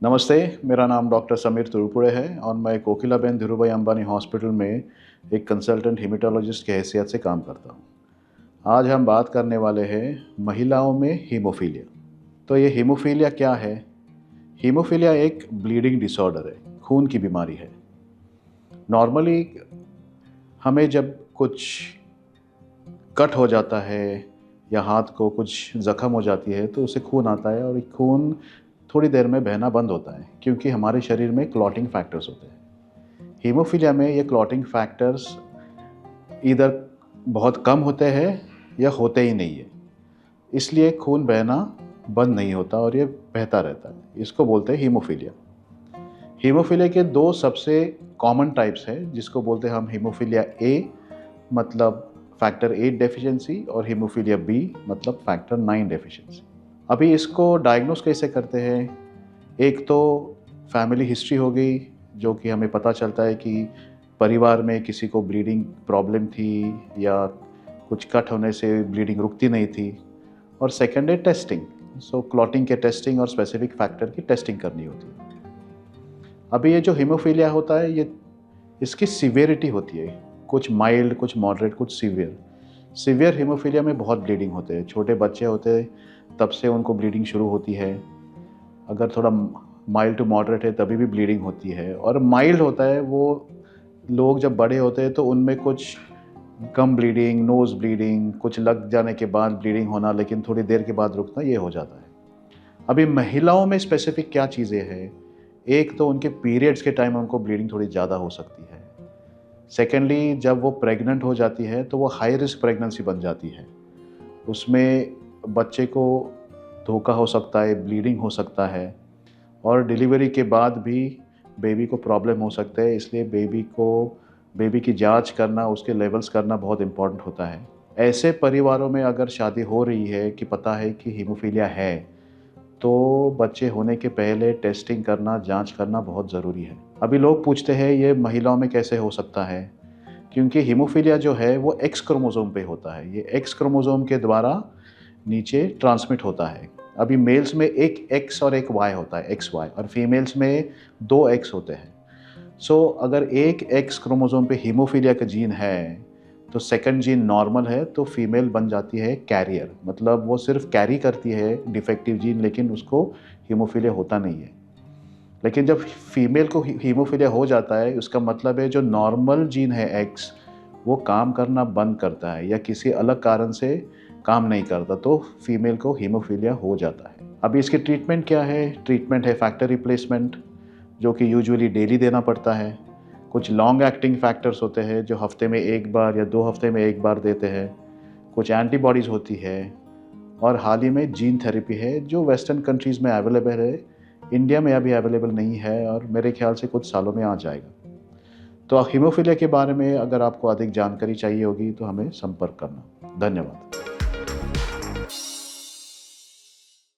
नमस्ते, मेरा नाम डॉक्टर समीर तुरुपुरे है और मैं कोकिलाबेन धीरूभाई अंबानी हॉस्पिटल में एक कंसल्टेंट हेमेटोलॉजिस्ट की हैसियत से काम करता हूँ। आज हम बात करने वाले हैं महिलाओं में हीमोफीलिया। तो ये हीमोफीलिया क्या है? हीमोफीलिया एक ब्लीडिंग डिसऑर्डर है, खून की बीमारी है। नॉर्मली हमें जब कुछ कट हो जाता है या हाथ को कुछ ज़ख्म हो जाती है तो उससे खून आता है और खून थोड़ी देर में बहना बंद होता है क्योंकि हमारे शरीर में क्लॉटिंग फैक्टर्स होते हैं। हीमोफीलिया में ये क्लॉटिंग फैक्टर्स इधर बहुत कम होते हैं या होते ही नहीं है, इसलिए खून बहना बंद नहीं होता और ये बहता रहता है। इसको बोलते हैं हीमोफीलिया। हीमोफीलिया के दो सबसे कॉमन टाइप्स हैं जिसको बोलते हैं हम हीमोफीलिया ए मतलब फैक्टर 8 डेफिशिएंसी और हीमोफीलिया बी मतलब फैक्टर 9 डेफिशिएंसी। अभी इसको डायग्नोस कैसे करते हैं? एक तो फैमिली हिस्ट्री हो गई, जो कि हमें पता चलता है कि परिवार में किसी को ब्लीडिंग प्रॉब्लम थी या कुछ कट होने से ब्लीडिंग रुकती नहीं थी। और सेकंड है टेस्टिंग। क्लॉटिंग के टेस्टिंग और स्पेसिफिक फैक्टर की टेस्टिंग करनी होती है। अभी ये जो हीमोफीलिया होता है ये इसकी सीवियरिटी होती है, कुछ माइल्ड, कुछ मॉडरेट, कुछ सीवियर। सीवियर हीमोफीलिया में बहुत ब्लीडिंग होते हैं। छोटे बच्चे होते हैं तब से उनको ब्लीडिंग शुरू होती है। अगर थोड़ा माइल्ड टू मॉडरेट है तभी भी ब्लीडिंग होती है। और माइल्ड होता है वो लोग जब बड़े होते हैं तो उनमें कुछ कम ब्लीडिंग, नोज़ ब्लीडिंग, कुछ लग जाने के बाद ब्लीडिंग होना, लेकिन थोड़ी देर के बाद रुकना, ये हो जाता है। अभी महिलाओं में स्पेसिफिक क्या चीज़ें हैं? एक तो उनके पीरियड्स के टाइम उनको ब्लीडिंग थोड़ी ज़्यादा हो सकती है। सेकेंडली जब वो प्रेग्नेंट हो जाती है तो वो हाई रिस्क प्रेगनेंसी बन जाती है। उसमें बच्चे को धोखा हो सकता है, ब्लीडिंग हो सकता है और डिलीवरी के बाद भी बेबी को प्रॉब्लम हो सकता है। इसलिए बेबी की जांच करना, उसके लेवल्स करना बहुत इम्पोर्टेंट होता है। ऐसे परिवारों में अगर शादी हो रही है कि पता है कि हीमोफीलिया है, तो बच्चे होने के पहले टेस्टिंग करना, जांच करना बहुत ज़रूरी है। अभी लोग पूछते हैं ये महिलाओं में कैसे हो सकता है? क्योंकि हीमोफीलिया जो है वो एक्स क्रोमोसोम पे होता है। ये एक्स क्रोमोसोम के द्वारा नीचे ट्रांसमिट होता है। अभी मेल्स में एक एक्स और एक वाई होता है, एक्स वाई, और फीमेल्स में 2 एक्स होते हैं। अगर एक एक्स क्रोमोसोम पे हीमोफीलिया का जीन है तो सेकंड जीन नॉर्मल है तो फीमेल बन जाती है कैरियर, मतलब वो सिर्फ कैरी करती है डिफेक्टिव जीन, लेकिन उसको हीमोफीलिया होता नहीं है। लेकिन जब फीमेल को हीमोफीलिया हो जाता है, उसका मतलब है जो नॉर्मल जीन है एक्स, वो काम करना बंद करता है या किसी अलग कारण से काम नहीं करता, तो फीमेल को हीमोफीलिया हो जाता है। अभी इसकी ट्रीटमेंट क्या है? ट्रीटमेंट है फैक्टर रिप्लेसमेंट, जो कि यूजुअली डेली देना पड़ता है। कुछ लॉन्ग एक्टिंग फैक्टर्स होते हैं जो हफ्ते में 1 बार या 2 हफ्ते में 1 बार देते हैं। कुछ एंटीबॉडीज़ होती है और हाल ही में जीन थेरेपी है जो वेस्टर्न कंट्रीज़ में अवेलेबल है। इंडिया में अभी अवेलेबल नहीं है और मेरे ख्याल से कुछ सालों में आ जाएगा। तो हीमोफीलिया के बारे में अगर आपको अधिक जानकारी चाहिए होगी तो हमें संपर्क करना। धन्यवाद।